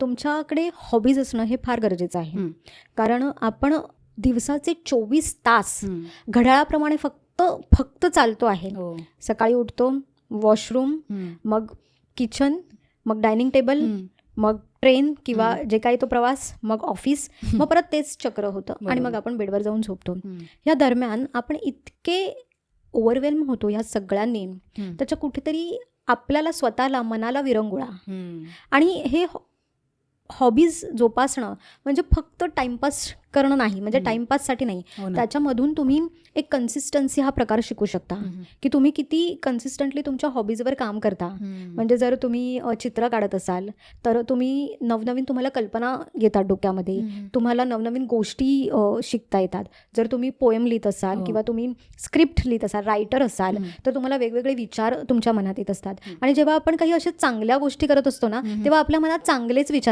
तुमच्याकडे हॉबीज असणं हे फार गरजेचं आहे. कारण आपण दिवसाचे 24 तास घड्याळाप्रमाणे फक्त चालतो आहे. सकाळी उठतो, वॉशरूम, मग किचन, मग डायनिंग टेबल, मग ट्रेन किंवा जे काही तो प्रवास, मग ऑफिस, मग परत तेच चक्र होतं आणि मग आपण बेडवर जाऊन झोपतो. या दरम्यान आपण इतके ओव्हरवेल्म होतो या सगळ्यांनी, त्याच्या कुठेतरी आपल्याला स्वतःला मनाला विरंगुळा. आणि हे हॉबीज जोपासणं म्हणजे फक्त टाइमपास करणं नाही, म्हणजे टाइमपाससाठी नाही. त्याच्यामधून तुम्ही एक कन्सिस्टन्सी हा प्रकार शिकू शकता की तुम्ही किती कन्सिस्टंटली तुमच्या हॉबीजवर काम करता. म्हणजे जर तुम्ही चित्र काढत असाल तर तुम्ही नवनवीन, तुम्हाला कल्पना येतात डोक्यामध्ये, तुम्हाला नवनवीन गोष्टी शिकता येतात. जर तुम्ही पोएम लिहित असाल किंवा तुम्ही स्क्रिप्ट लिहित असाल, रायटर असाल, तर तुम्हाला वेगवेगळे विचार तुमच्या मनात येत असतात. आणि जेव्हा आपण काही अशा चांगल्या गोष्टी करत असतो ना, तेव्हा आपल्या मनात चांगलेच विचार